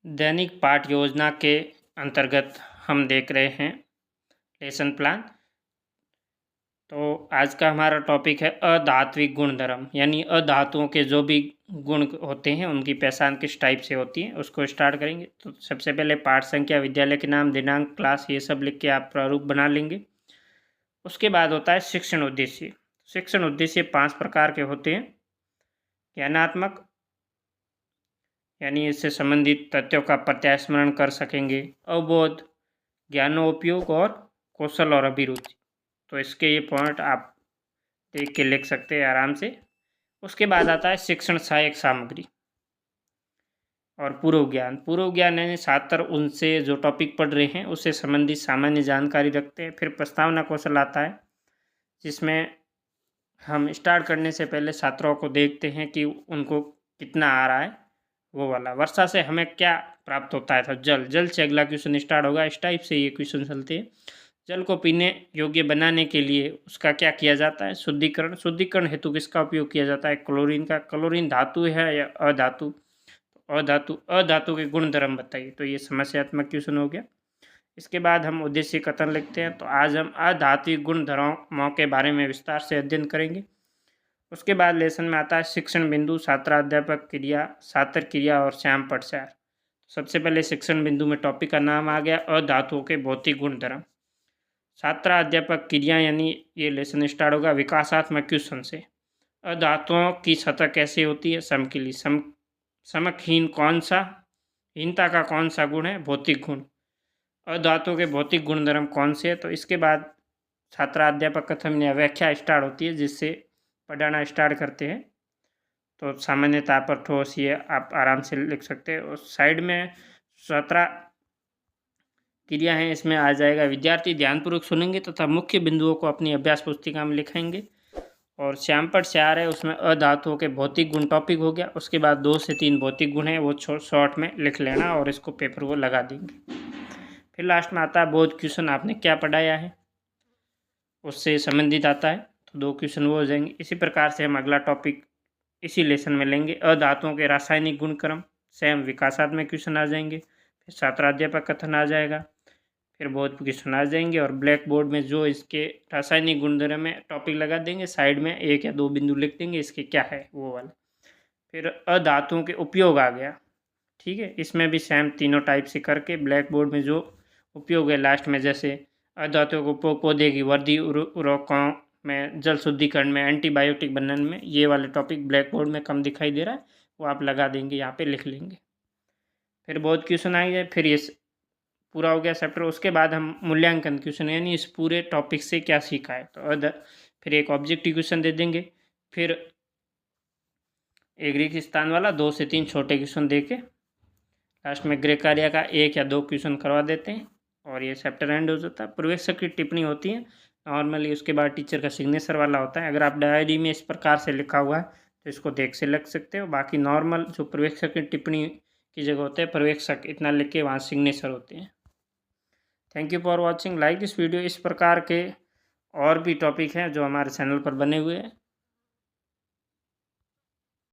दैनिक पाठ योजना के अंतर्गत हम देख रहे हैं लेसन प्लान। तो आज का हमारा टॉपिक है अधात्विक गुणधर्म, यानी अधातुओं के जो भी गुण होते हैं उनकी पहचान किस टाइप से होती है उसको स्टार्ट करेंगे। तो सबसे पहले पाठ संख्या, विद्यालय के नाम, दिनांक, क्लास, ये सब लिख के आप प्रारूप बना लेंगे। उसके बाद होता है शिक्षण उद्देश्य। शिक्षण उद्देश्य 5 प्रकार के होते हैं। ज्ञानात्मक, यानी इससे संबंधित तथ्यों का प्रत्यास्मरण कर सकेंगे। अवबोध, ज्ञानोपयोग और कौशल और अभिरुचि। तो इसके ये पॉइंट आप देख के लिख सकते हैं आराम से। उसके बाद आता है शिक्षण सहायक सामग्री और पूर्व ज्ञान। पूर्व ज्ञान यानी छात्र उनसे जो टॉपिक पढ़ रहे हैं उससे संबंधित सामान्य जानकारी रखते हैं। फिर प्रस्तावना कौशल आता है, जिसमें हम स्टार्ट करने से पहले छात्रों को देखते हैं कि उनको कितना आ रहा है, वो वाला। वर्षा से हमें क्या प्राप्त होता है, तो जल से अगला क्वेश्चन स्टार्ट होगा। इस टाइप से ये क्वेश्चन चलते हैं। जल को पीने योग्य बनाने के लिए उसका क्या किया जाता है, शुद्धिकरण। शुद्धिकरण हेतु किसका उपयोग किया जाता है, क्लोरीन का। क्लोरीन धातु है या अधातु, अधातु के गुणधर्म बताइए। तो ये समस्यात्मक क्वेश्चन हो गया। इसके बाद हम उद्देश्य कथन लिखते हैं। तो आज हम अधात्विक गुणधर्मों के बारे में विस्तार से अध्ययन करेंगे। उसके बाद लेसन में आता है शिक्षण बिंदु, छात्राध्यापक क्रिया, छात्र क्रिया और श्याम पटचार। सबसे पहले शिक्षण बिंदु में टॉपिक का नाम आ गया अधातुओं के भौतिक गुणधर्म। छात्राध्यापक क्रिया यानी ये लेसन स्टार्ट होगा विकासात्मक क्वेश्चन से। अधातुओं की सतह कैसे होती है, समकिली। समकहीन कौन सा, हीनता का कौन सा गुण है, भौतिक गुण। अधातुओं के भौतिक गुणधर्म कौन से है। तो इसके बाद छात्राध्यापक कथन या व्याख्या स्टार्ट होती है, जिससे पढ़ाना स्टार्ट करते हैं। तो सामान्यतः पर ठोस ये आप आराम से लिख सकते हैं। और साइड में 17 क्रिया हैं, इसमें आ जाएगा विद्यार्थी ध्यानपूर्वक सुनेंगे तथा मुख्य बिंदुओं को अपनी अभ्यास पुस्तिका में लिखेंगे। और श्याम पटचार है, उसमें अधातुओं के भौतिक गुण टॉपिक हो गया। उसके बाद 2 से 3 भौतिक गुण हैं, वो शॉर्ट में लिख लेना और इसको पेपर को लगा देंगे। फिर लास्ट में आता है बोध क्वेश्चन, आपने क्या पढ़ाया है उससे संबंधित आता है। तो 2 क्वेश्चन वो हो जाएंगे। इसी प्रकार से हम अगला टॉपिक इसी लेसन में लेंगे। अधातुओं के रासायनिक गुणक्रम, सेम विकासात्मक क्वेश्चन आ जाएंगे। फिर छात्राध्यापक कथन आ जाएगा, फिर बहुत क्वेश्चन आ जाएंगे। और ब्लैक बोर्ड में जो इसके रासायनिक गुणधर्म में टॉपिक लगा देंगे, साइड में 1 या 2 बिंदु लिख देंगे इसके क्या है वो वाला। फिर अधातुओं के उपयोग आ गया, ठीक है। इसमें भी सेम तीनों टाइप से करके ब्लैक बोर्ड में जो उपयोग है लास्ट में, जैसे अधातुओं को उपयोग पौधे की वृद्धि, उर्वरकों में, जल शुद्धिकरण में, एंटीबायोटिक बनने में, ये वाले टॉपिक ब्लैक बोर्ड में कम दिखाई दे रहा है, वो आप लगा देंगे, यहाँ पे लिख लेंगे। फिर बहुत क्वेश्चन आएंगे। फिर ये पूरा हो गया चैप्टर। उसके बाद हम मूल्यांकन क्वेश्चन, यानी इस पूरे टॉपिक से क्या सीखा है। तो फिर एक ऑब्जेक्टिव क्वेश्चन दे देंगे। फिर एक ग्रीक स्थान वाला 2 से 3 छोटे क्वेश्चन दे के लास्ट में गृह कार्य का 1 या 2 क्वेश्चन करवा देते हैं और ये चैप्टर एंड हो जाता है। पर्यवेक्षक की टिप्पणी होती है नॉर्मली, उसके बाद टीचर का सिग्नेचर वाला होता है। अगर आप डायरी में इस प्रकार से लिखा हुआ है तो इसको देख से लिख सकते हो। बाकी नॉर्मल जो पर्यवेक्षक की टिप्पणी की जगह होते हैं, पर्यवेक्षक इतना लिख के वहाँ सिग्नेचर होते हैं। Thank you for watching, like this video. इस प्रकार के और भी टॉपिक हैं जो हमारे चैनल पर बने हुए हैं।